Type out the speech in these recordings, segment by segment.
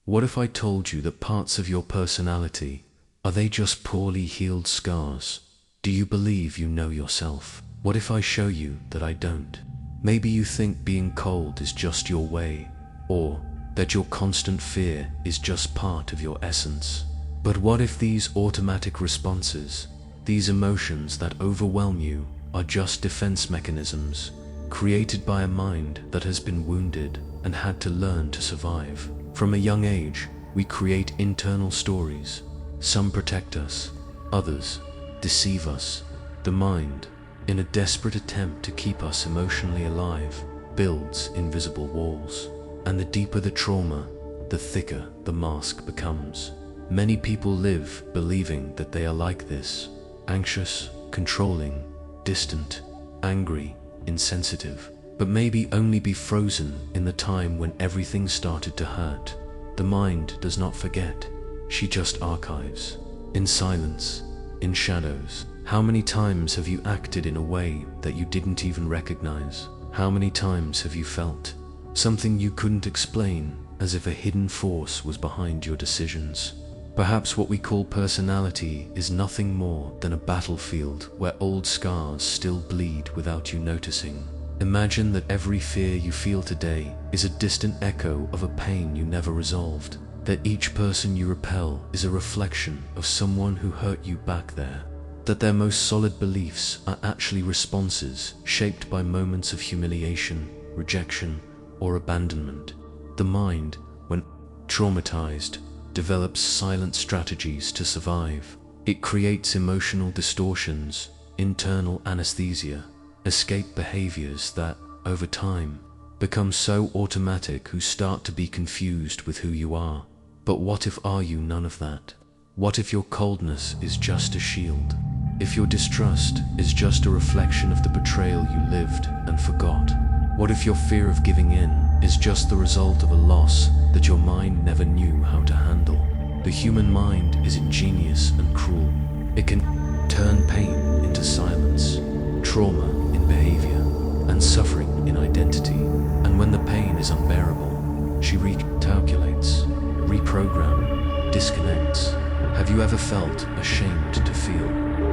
What if I told you that parts of your personality, are they just poorly healed scars? Do you believe you know yourself? What if I show you that I don't? Maybe you think being cold is just your way, or that your constant fear is just part of your essence. But what if these automatic responses, these emotions that overwhelm you, are just defense mechanisms created by a mind that has been wounded and had to learn to survive? From a young age, we create internal stories. Some protect us, others deceive us. The mind, in a desperate attempt to keep us emotionally alive, builds invisible walls. And the deeper the trauma, the thicker the mask becomes. Many people live believing that they are like this: anxious, controlling, distant, angry, insensitive, but maybe only be frozen in the time when everything started to hurt. The mind does not forget, she just archives. In silence, in shadows. How many times have you acted in a way that you didn't even recognize? How many times have you felt something you couldn't explain, as if a hidden force was behind your decisions? Perhaps what we call personality is nothing more than a battlefield where old scars still bleed without you noticing. Imagine that every fear you feel today is a distant echo of a pain you never resolved. That each person you repel is a reflection of someone who hurt you back there. That their most solid beliefs are actually responses shaped by moments of humiliation, rejection, or abandonment. The mind, when traumatized, develops silent strategies to survive. It creates emotional distortions, internal anesthesia, escape behaviors that, over time, become so automatic you start to be confused with who you are. But what if are you none of that? What if your coldness is just a shield? If your distrust is just a reflection of the betrayal you lived and forgot? What if your fear of giving in is just the result of a loss that your mind never knew how to handle? The human mind is ingenious and cruel. It can turn pain into silence, trauma in behavior, and suffering in identity. And when the pain is unbearable, she recalculates, reprograms, disconnects. Have you ever felt ashamed to feel?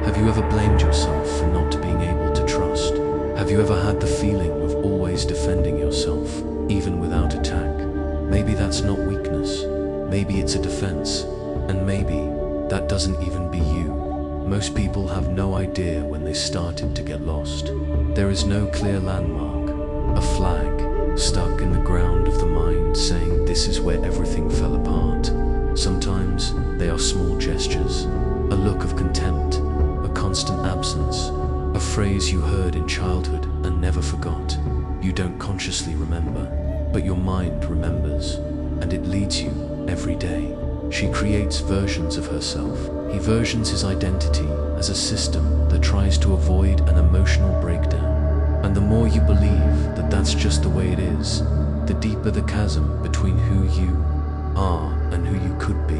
Have you ever blamed yourself for not being able to trust? Have you ever had the feeling of always defending yourself, even without attack? Maybe that's not weakness. Maybe it's a defense. And maybe that doesn't even be you. Most people have no idea when they started to get lost. There is no clear landmark, a flag stuck in the ground of the mind saying this is where everything fell apart. Sometimes they are small gestures, a look of contempt, a constant absence, a phrase you heard in childhood and never forgot. You don't consciously remember, but your mind remembers, and it leads you every day. She creates versions of herself. He versions his identity as a system that tries to avoid an emotional breakdown. And the more you believe that that's just the way it is, the deeper the chasm between who you are and who you could be.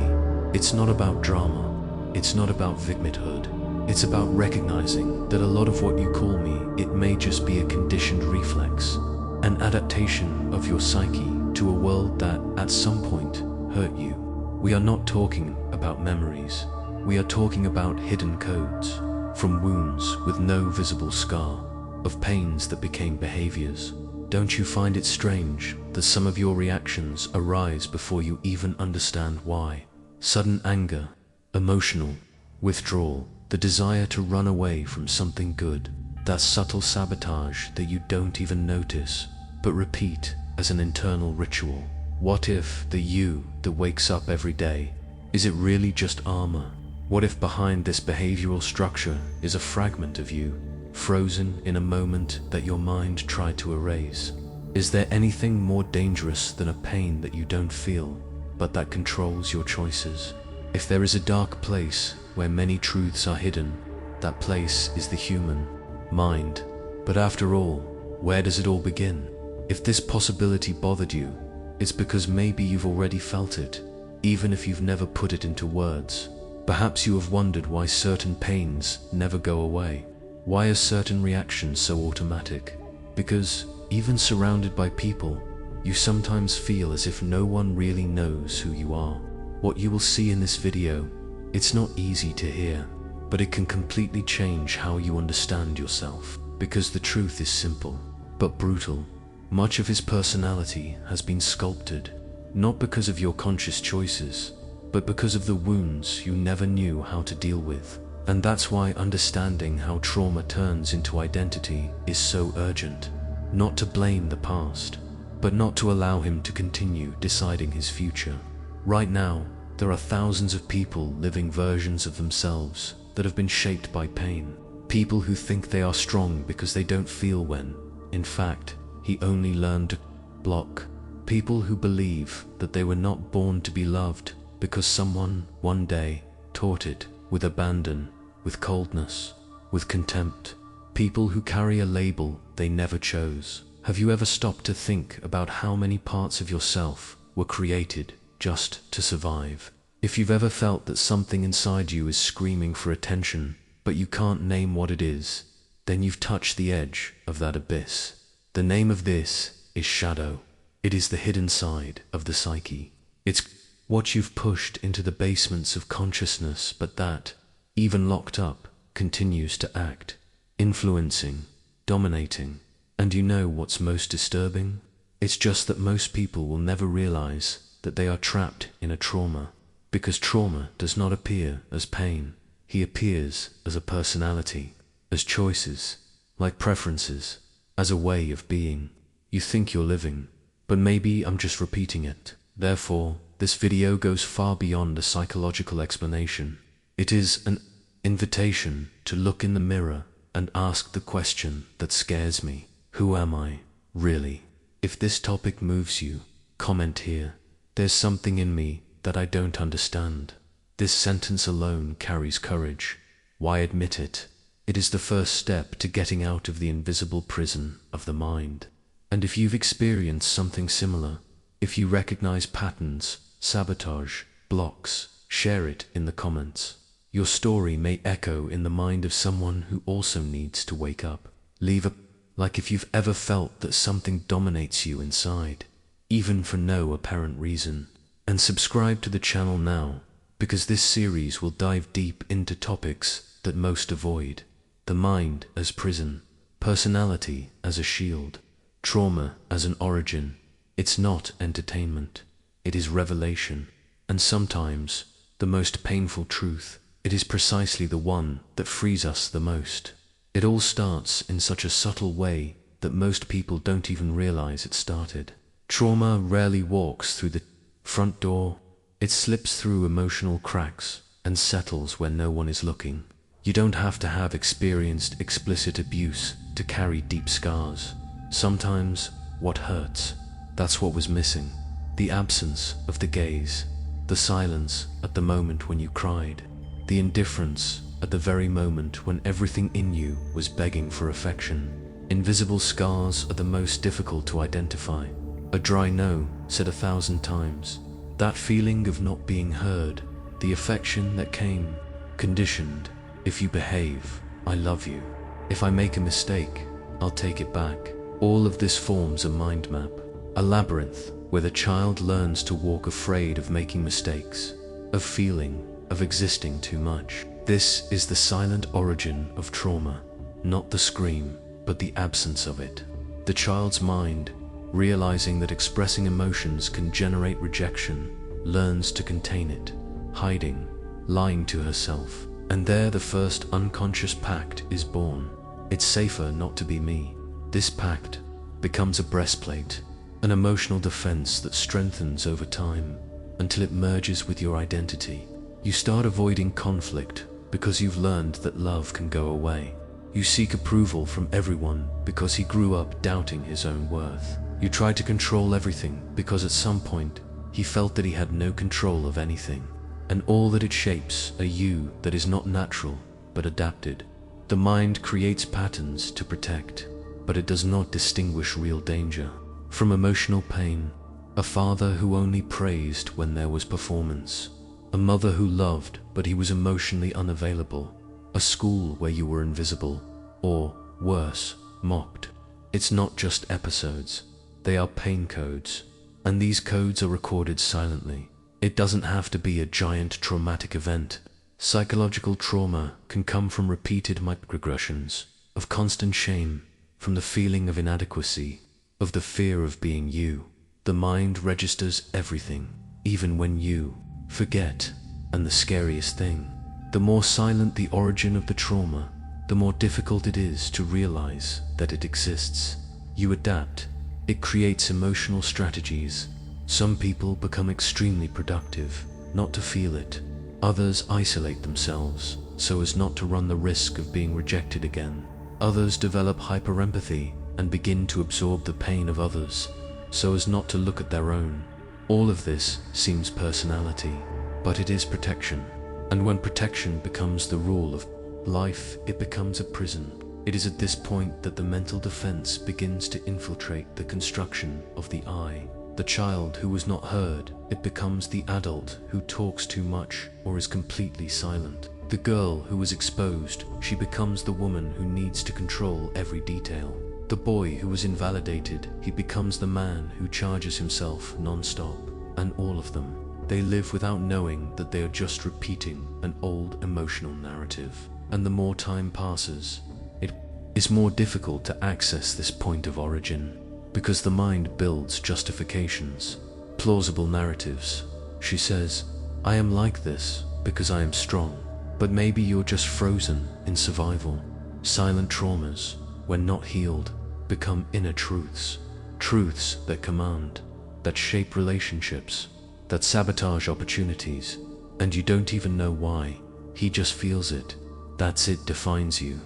It's not about drama. It's not about victimhood. It's about recognizing that a lot of what you call me, it may just be a conditioned reflex, an adaptation of your psyche to a world that, at some point, hurt you. We are not talking about memories. We are talking about hidden codes, from wounds with no visible scar, of pains that became behaviors. Don't you find it strange that some of your reactions arise before you even understand why? Sudden anger, emotional withdrawal, the desire to run away from something good, that subtle sabotage that you don't even notice, but repeat as an internal ritual. What if the you that wakes up every day, is it really just armor? What if behind this behavioral structure is a fragment of you, frozen in a moment that your mind tried to erase? Is there anything more dangerous than a pain that you don't feel, but that controls your choices? If there is a dark place where many truths are hidden, that place is the human mind. But after all, where does it all begin? If this possibility bothered you, it's because maybe you've already felt it, even if you've never put it into words. Perhaps you have wondered why certain pains never go away. Why are certain reactions so automatic? Because even surrounded by people, You sometimes feel as if no one really knows who you are. What you will see in this video, it's not easy to hear, but it can completely change how you understand yourself. Because the truth is simple, but brutal. Much of his personality has been sculpted, not because of your conscious choices, but because of the wounds you never knew how to deal with. And that's why understanding how trauma turns into identity is so urgent. Not to blame the past, but not to allow him to continue deciding his future. Right now, there are thousands of people living versions of themselves that have been shaped by pain. People who think they are strong because they don't feel when, in fact, he only learned to block. People who believe that they were not born to be loved because someone, one day, taught it, with abandon, with coldness, with contempt. People who carry a label they never chose. Have you ever stopped to think about how many parts of yourself were created just to survive? If you've ever felt that something inside you is screaming for attention, but you can't name what it is, then you've touched the edge of that abyss. The name of this is shadow. It is the hidden side of the psyche. It's what you've pushed into the basements of consciousness, but that, even locked up, continues to act, influencing, dominating. And you know what's most disturbing? It's just that most people will never realize that they are trapped in a trauma, because trauma does not appear as pain. He appears as a personality, as choices, like preferences, as a way of being. You think you're living, but maybe I'm just repeating it. Therefore, this video goes far beyond a psychological explanation. It is an invitation to look in the mirror and ask the question that scares me. Who am I, really? If this topic moves you, comment here. There's something in me that I don't understand. This sentence alone carries courage. Why admit it? It is the first step to getting out of the invisible prison of the mind. And if you've experienced something similar, if you recognize patterns, sabotage, blocks, share it in the comments. Your story may echo in the mind of someone who also needs to wake up. Leave a like if you've ever felt that something dominates you inside, even for no apparent reason. And subscribe to the channel now, because this series will dive deep into topics that most avoid. The mind as prison, personality as a shield, trauma as an origin. It's not entertainment, it is revelation. And sometimes, the most painful truth, it is precisely the one that frees us the most. It all starts in such a subtle way that most people don't even realize it started. Trauma rarely walks through the front door. It slips through emotional cracks and settles where no one is looking. You don't have to have experienced explicit abuse to carry deep scars. Sometimes, what hurts, that's what was missing. The absence of the gaze, the silence at the moment when you cried, the indifference at the very moment when everything in you was begging for affection. Invisible scars are the most difficult to identify. A dry no said 1,000 times. That feeling of not being heard, the affection that came, conditioned. If you behave, I love you. If I make a mistake, I'll take it back. All of this forms a mind map, a labyrinth where the child learns to walk afraid of making mistakes, of feeling, of existing too much. This is the silent origin of trauma, not the scream, but the absence of it. The child's mind, realizing that expressing emotions can generate rejection, learns to contain it, hiding, lying to herself. And there the first unconscious pact is born. It's safer not to be me. This pact becomes a breastplate, an emotional defense that strengthens over time until it merges with your identity. You start avoiding conflict because you've learned that love can go away. You seek approval from everyone because he grew up doubting his own worth. You try to control everything because at some point he felt that he had no control of anything. And all that it shapes a you that is not natural but adapted. The mind creates patterns to protect, but it does not distinguish real danger from emotional pain. A father who only praised when there was performance. A mother who loved but he was emotionally unavailable. A school where you were invisible, or, worse, mocked. It's not just episodes. They are pain codes. And these codes are recorded silently. It doesn't have to be a giant traumatic event. Psychological trauma can come from repeated microaggressions, of constant shame, from the feeling of inadequacy, of the fear of being you. The mind registers everything, even when you forget. And the scariest thing, the more silent the origin of the trauma, the more difficult it is to realize that it exists. You adapt. It creates emotional strategies. Some people become extremely productive, not to feel it. Others isolate themselves, so as not to run the risk of being rejected again. Others develop hyperempathy and begin to absorb the pain of others, so as not to look at their own. All of this seems personality, but it is protection. And when protection becomes the rule of life, it becomes a prison. It is at this point that the mental defense begins to infiltrate the construction of the I. The child who was not heard, it becomes the adult who talks too much or is completely silent. The girl who was exposed, she becomes the woman who needs to control every detail. The boy who was invalidated, he becomes the man who charges himself non-stop. And all of them, they live without knowing that they are just repeating an old emotional narrative. And the more time passes, it is more difficult to access this point of origin, because the mind builds justifications, plausible narratives. She says, I am like this because I am strong, but maybe you're just frozen in survival. Silent traumas, when not healed, become inner truths, truths that command, that shape relationships, that sabotage opportunities, and you don't even know why. He just feels it. That's it defines you.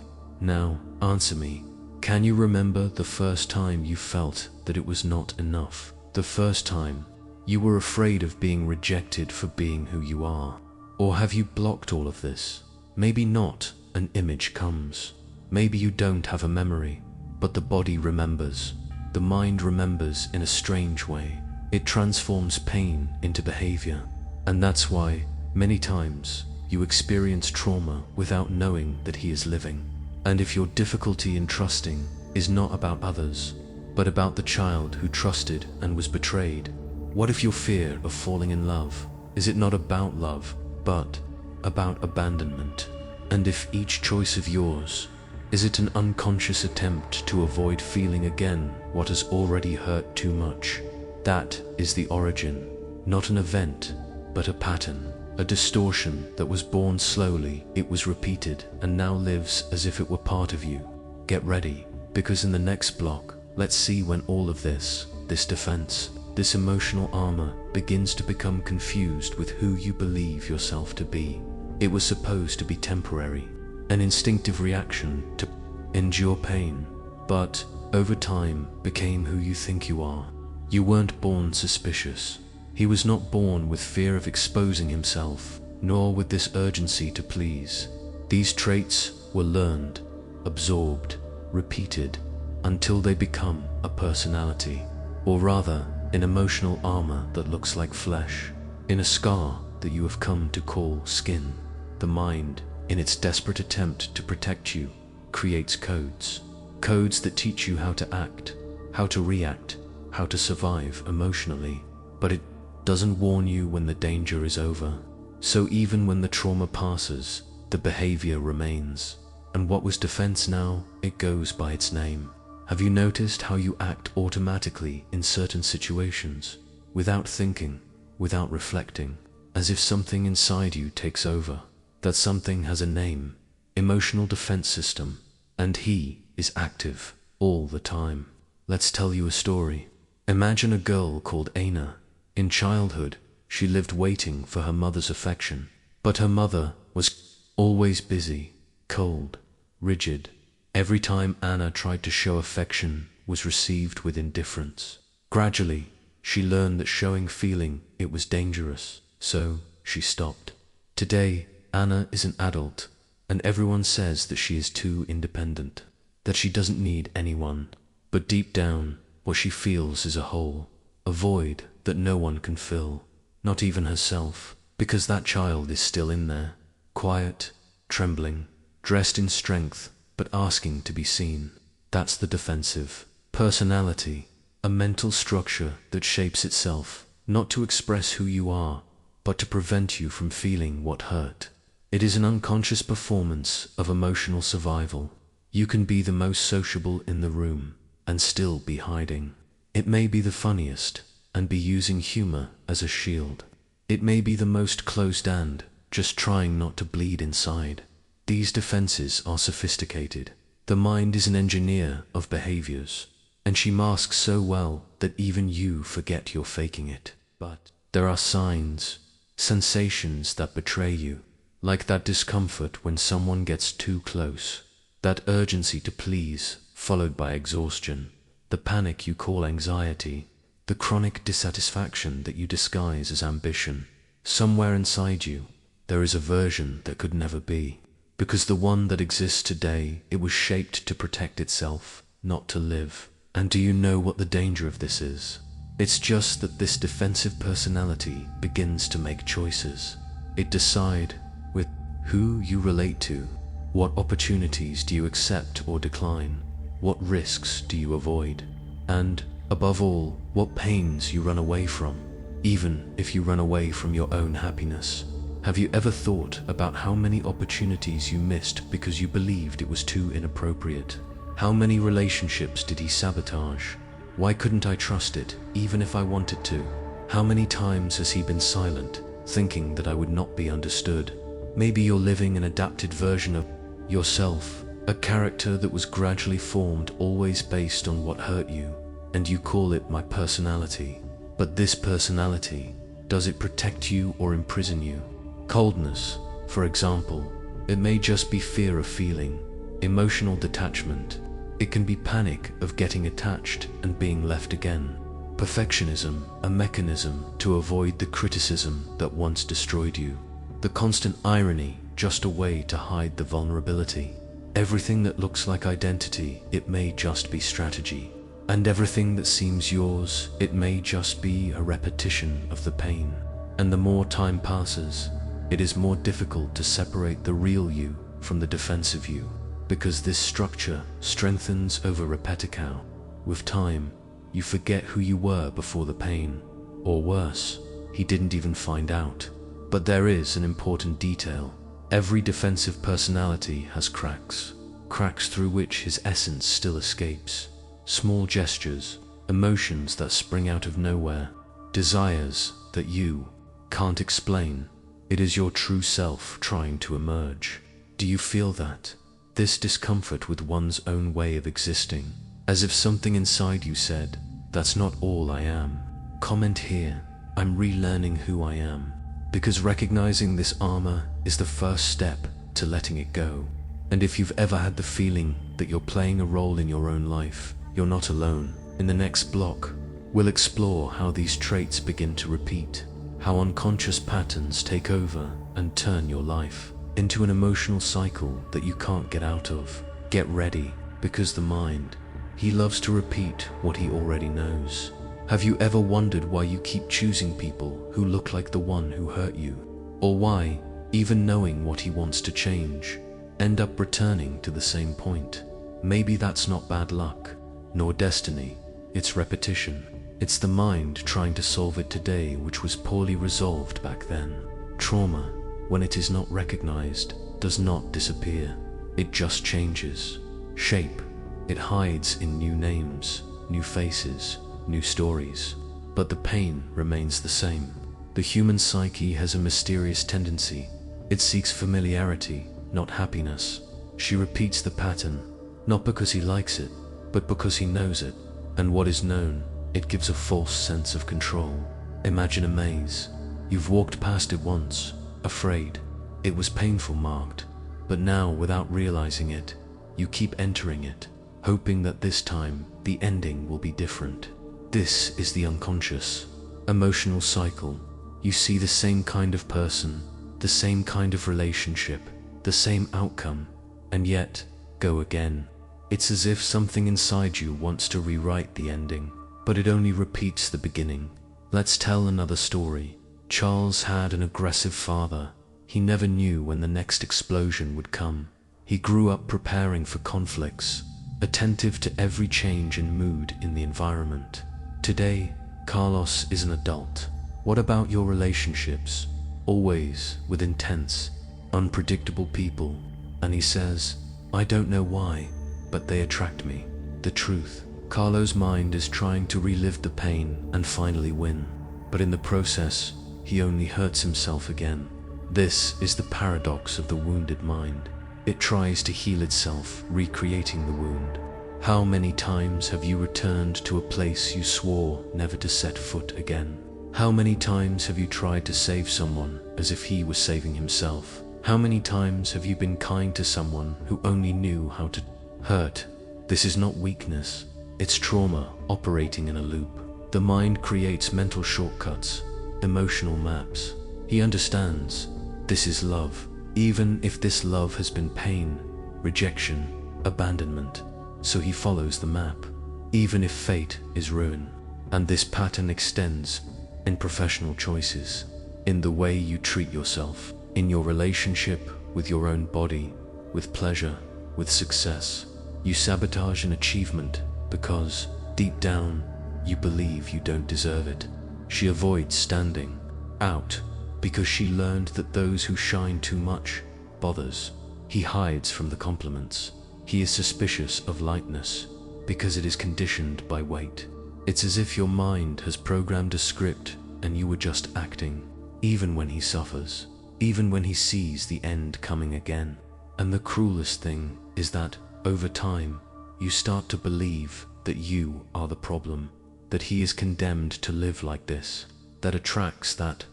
Now, answer me. Can you remember the first time you felt that it was not enough? The first time you were afraid of being rejected for being who you are? Or have you blocked all of this? Maybe not. An image comes. Maybe you don't have a memory, but the body remembers. The mind remembers in a strange way. It transforms pain into behavior. And that's why, many times, you experience trauma without knowing that he is living. And if your difficulty in trusting is not about others, but about the child who trusted and was betrayed, what if your fear of falling in love, is it not about love, but about abandonment? And if each choice of yours, is it an unconscious attempt to avoid feeling again what has already hurt too much? That is the origin, not an event, but a pattern, a distortion that was born slowly. It was repeated and now lives as if it were part of you. Get ready, because in the next block, let's see when all of this defense, this emotional armor begins to become confused with who you believe yourself to be. It was supposed to be temporary, an instinctive reaction to endure pain, but over time became who you think you are. You weren't born suspicious. He was not born with fear of exposing himself, nor with this urgency to please. These traits were learned, absorbed, repeated, until they become a personality, or rather, an emotional armor that looks like flesh, in a scar that you have come to call skin. The mind, in its desperate attempt to protect you, creates codes. Codes that teach you how to act, how to react, how to survive emotionally, but it doesn't warn you when the danger is over. So even when the trauma passes, the behavior remains. And what was defense now, it goes by its name. Have you noticed how you act automatically in certain situations, without thinking, without reflecting, as if something inside you takes over? That something has a name, emotional defense system, and he is active all the time. Let's tell you a story. Imagine a girl called Anna. In childhood, she lived waiting for her mother's affection, but her mother was always busy, cold, rigid. Every time Anna tried to show affection was received with indifference. Gradually, she learned that showing feeling it was dangerous, so she stopped. Today, Anna is an adult, and everyone says that she is too independent, that she doesn't need anyone. But deep down, what she feels is a hole, a void that no one can fill, not even herself, because that child is still in there, quiet, trembling, dressed in strength, but asking to be seen. That's the defensive personality. a mental structure that shapes itself, not to express who you are, but to prevent you from feeling what hurt. It is an unconscious performance of emotional survival. You can be the most sociable in the room and still be hiding. It may be the funniest and be using humor as a shield. It may be the most closed and just trying not to bleed inside. These defenses are sophisticated. The mind is an engineer of behaviors, and she masks so well that even you forget you're faking it. But there are signs, sensations that betray you, like that discomfort when someone gets too close, that urgency to please followed by exhaustion, the panic you call anxiety, the chronic dissatisfaction that you disguise as ambition. Somewhere inside you, there is a version that could never be, because the one that exists today, it was shaped to protect itself, not to live. And do you know what the danger of this is? It's just that this defensive personality begins to make choices. It decides with who you relate to, what opportunities do you accept or decline, what risks do you avoid, and, above all, what pains you run away from, even if you run away from your own happiness. Have you ever thought about how many opportunities you missed because you believed it was too inappropriate? How many relationships did he sabotage? Why couldn't I trust it, even if I wanted to? How many times has he been silent, thinking that I would not be understood? Maybe you're living an adapted version of yourself, a character that was gradually formed always based on what hurt you, and you call it my personality. But this personality, does it protect you or imprison you? Coldness, for example, it may just be fear of feeling, emotional detachment. It can be panic of getting attached and being left again. Perfectionism, a mechanism to avoid the criticism that once destroyed you. The constant irony, just a way to hide the vulnerability. Everything that looks like identity, it may just be strategy. And everything that seems yours, it may just be a repetition of the pain. And the more time passes, it is more difficult to separate the real you from the defensive you, because this structure strengthens over repetical. With time, you forget who you were before the pain. Or worse, he didn't even find out. But there is an important detail. Every defensive personality has cracks, cracks through which his essence still escapes. Small gestures, emotions that spring out of nowhere, desires that you can't explain. It is your true self trying to emerge. Do you feel that? This discomfort with one's own way of existing, as if something inside you said, "That's not all I am." Comment here, I'm relearning who I am, because recognizing this armor is the first step to letting it go. And if you've ever had the feeling that you're playing a role in your own life, you're not alone. In the next block, we'll explore how these traits begin to repeat, how unconscious patterns take over and turn your life into an emotional cycle that you can't get out of. Get ready, because the mind, he loves to repeat what he already knows. Have you ever wondered why you keep choosing people who look like the one who hurt you? Or why, even knowing what he wants to change, end up returning to the same point? Maybe that's not bad luck, nor destiny, it's repetition. It's the mind trying to solve it today which was poorly resolved back then. Trauma, when it is not recognized, does not disappear. It just changes shape. It hides in new names, new faces, new stories. But the pain remains the same. The human psyche has a mysterious tendency. It seeks familiarity, not happiness. She repeats the pattern, not because he likes it, but because he knows it. And what is known, it gives a false sense of control. Imagine a maze. You've walked past it once, afraid. It was painful marked. But now, without realizing it, you keep entering it, hoping that this time the ending will be different. This is the unconscious, emotional cycle. You see the same kind of person, the same kind of relationship, the same outcome, and yet go again. It's as if something inside you wants to rewrite the ending, but it only repeats the beginning. Let's tell another story. Charles had an aggressive father. He never knew when the next explosion would come. He grew up preparing for conflicts, attentive to every change in mood in the environment. Today, Carlos is an adult. What about your relationships? Always with intense, unpredictable people. And he says, I don't know why, but they attract me. The truth. Carlo's mind is trying to relive the pain and finally win. But in the process, he only hurts himself again. This is the paradox of the wounded mind. It tries to heal itself, recreating the wound. How many times have you returned to a place you swore never to set foot again? How many times have you tried to save someone as if he was saving himself? How many times have you been kind to someone who only knew how to hurt? This is not weakness, it's trauma operating in a loop. The mind creates mental shortcuts, emotional maps. He understands this is love, even if this love has been pain, rejection, abandonment. So he follows the map, even if fate is ruin. And this pattern extends in professional choices, in the way you treat yourself, in your relationship with your own body, with pleasure, with success. You sabotage an achievement because, deep down, you believe you don't deserve it. She avoids standing out because she learned that those who shine too much bothers. He hides from the compliments. He is suspicious of lightness because it is conditioned by weight. It's as if your mind has programmed a script and you were just acting, even when he suffers, even when he sees the end coming again. And the cruelest thing is that, over time, you start to believe that you are the problem, that he is condemned to live like this, that attracts that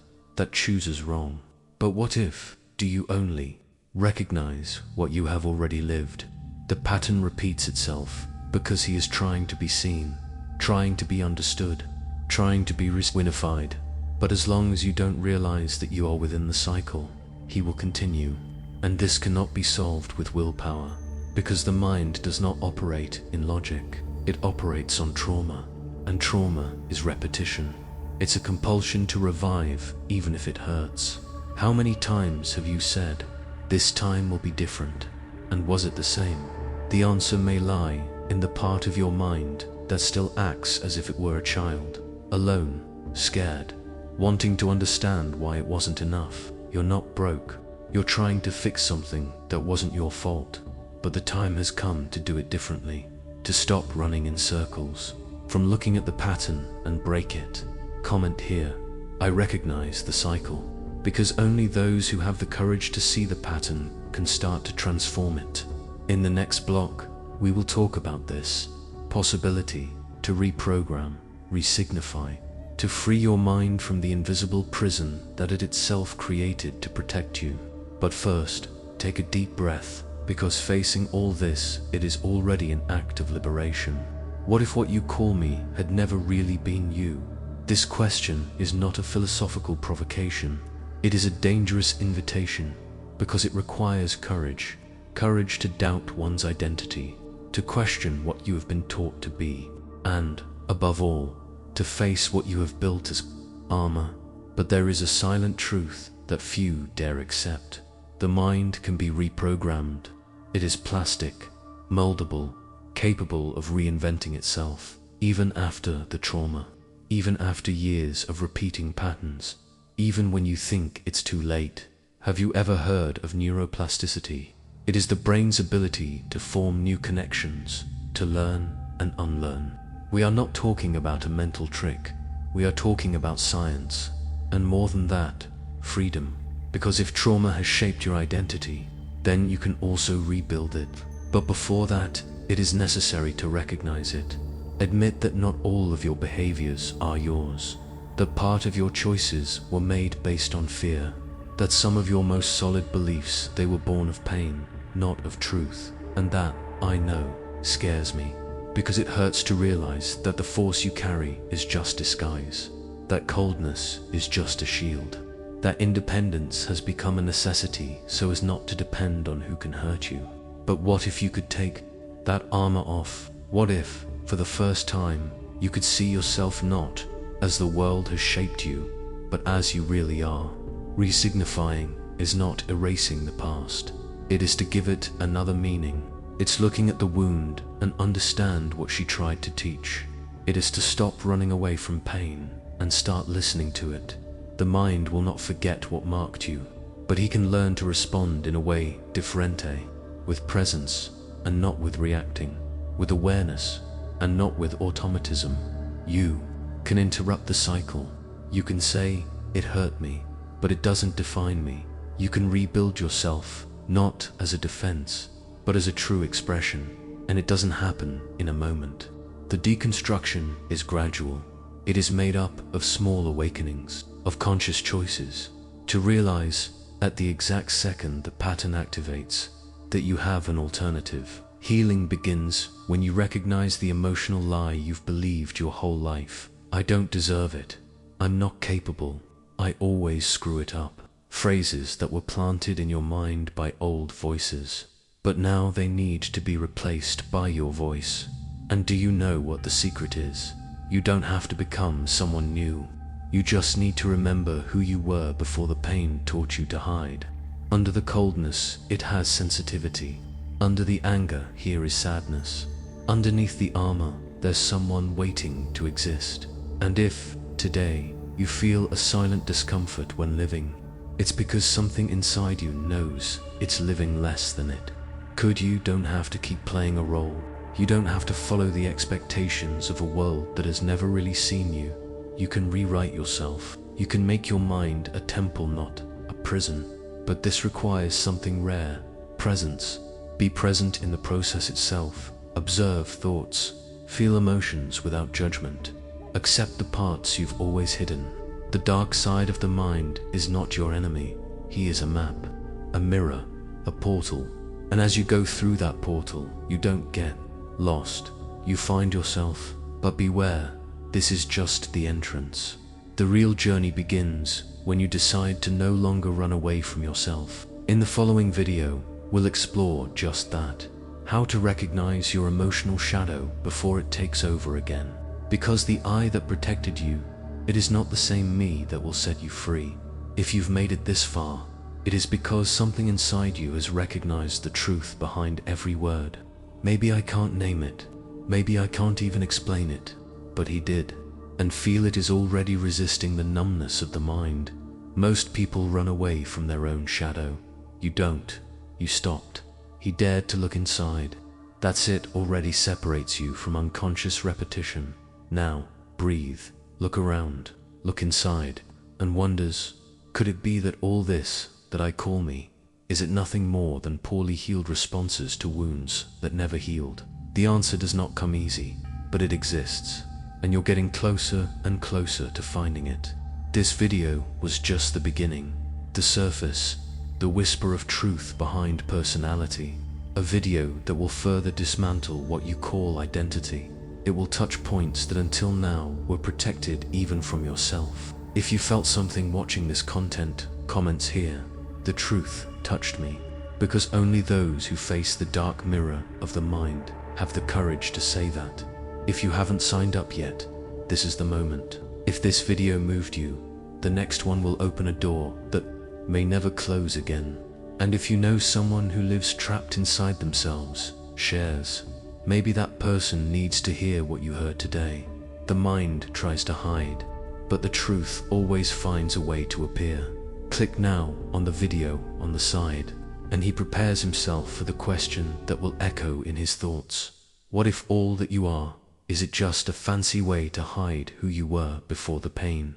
chooses wrong. But what if, do you only recognize what you have already lived? The pattern repeats itself because he is trying to be seen, trying to be understood, trying to be winified. But as long as you don't realize that you are within the cycle, he will continue. And this cannot be solved with willpower, because the mind does not operate in logic. It operates on trauma, and trauma is repetition. It's a compulsion to revive, even if it hurts. How many times have you said, this time will be different? And was it the same? The answer may lie in the part of your mind that still acts as if it were a child, alone, scared, wanting to understand why it wasn't enough. You're not broke. You're trying to fix something that wasn't your fault. But the time has come to do it differently, to stop running in circles, from looking at the pattern and break it. Comment here, I recognize the cycle, because only those who have the courage to see the pattern can start to transform it. In the next block, we will talk about this possibility to reprogram, resignify, to free your mind from the invisible prison that it itself created to protect you. But first, take a deep breath, because facing all this, it is already an act of liberation. What if what you call me had never really been you? This question is not a philosophical provocation. It is a dangerous invitation, because it requires courage. Courage to doubt one's identity, to question what you have been taught to be, and, above all, to face what you have built as armor. But there is a silent truth that few dare accept. The mind can be reprogrammed. It is plastic, moldable, capable of reinventing itself, even after the trauma, even after years of repeating patterns, even when you think it's too late. Have you ever heard of neuroplasticity? It is the brain's ability to form new connections, to learn and unlearn. We are not talking about a mental trick. We are talking about science, and more than that, freedom. Because if trauma has shaped your identity, then you can also rebuild it. But before that, it is necessary to recognize it. Admit that not all of your behaviors are yours, that part of your choices were made based on fear, that some of your most solid beliefs, they were born of pain, not of truth. And that, I know, scares me, because it hurts to realize that the force you carry is just disguise, that coldness is just a shield, that independence has become a necessity so as not to depend on who can hurt you. But what if you could take that armor off? What if, for the first time, you could see yourself not as the world has shaped you, but as you really are? Resignifying is not erasing the past. It is to give it another meaning. It's looking at the wound and understand what she tried to teach. It is to stop running away from pain and start listening to it. The mind will not forget what marked you, but he can learn to respond in a way differente, with presence and not with reacting, with awareness and not with automatism. You can interrupt the cycle. You can say, "It hurt me, but it doesn't define me." You can rebuild yourself, not as a defense, but as a true expression, and it doesn't happen in a moment. The deconstruction is gradual. It is made up of small awakenings, of conscious choices, to realize at the exact second the pattern activates that you have an alternative. Healing begins when you recognize the emotional lie you've believed your whole life. I don't deserve it. I'm not capable. I always screw it up. Phrases that were planted in your mind by old voices, but now they need to be replaced by your voice. And do you know what the secret is? You don't have to become someone new. You just need to remember who you were before the pain taught you to hide. Under the coldness, it has sensitivity. Under the anger, here is sadness. Underneath the armor, there's someone waiting to exist. And if, today, you feel a silent discomfort when living, it's because something inside you knows it's living less than it. You don't have to keep playing a role. You don't have to follow the expectations of a world that has never really seen you. You can rewrite yourself. You can make your mind a temple, not a prison. But this requires something rare: presence. Be present in the process itself. Observe thoughts. Feel emotions without judgment. Accept the parts you've always hidden. The dark side of the mind is not your enemy. He is a map, a mirror, a portal. And as you go through that portal, you don't get lost. You find yourself. But beware, this is just the entrance. The real journey begins when you decide to no longer run away from yourself. In the following video, we'll explore just that. How to recognize your emotional shadow before it takes over again. Because the I that protected you, it is not the same me that will set you free. If you've made it this far, it is because something inside you has recognized the truth behind every word. Maybe I can't name it. Maybe I can't even explain it. But he did. And feel it is already resisting the numbness of the mind. Most people run away from their own shadow. You don't. You stopped. He dared to look inside. That's it already separates you from unconscious repetition. Now, breathe. Look around, look inside, and wonders, could it be that all this that I call me, is it nothing more than poorly healed responses to wounds that never healed? The answer does not come easy, but it exists, and you're getting closer and closer to finding it. This video was just the beginning, the surface, the whisper of truth behind personality, a video that will further dismantle what you call identity. It will touch points that until now were protected even from yourself. If you felt something watching this content, comments here. The truth touched me, because only those who face the dark mirror of the mind have the courage to say that. If you haven't signed up yet, this is the moment. If this video moved you, the next one will open a door that may never close again. And if you know someone who lives trapped inside themselves, shares. Maybe that person needs to hear what you heard today. The mind tries to hide, but the truth always finds a way to appear. Click now on the video on the side, and he prepares himself for the question that will echo in his thoughts. What if all that you are, is it just a fancy way to hide who you were before the pain?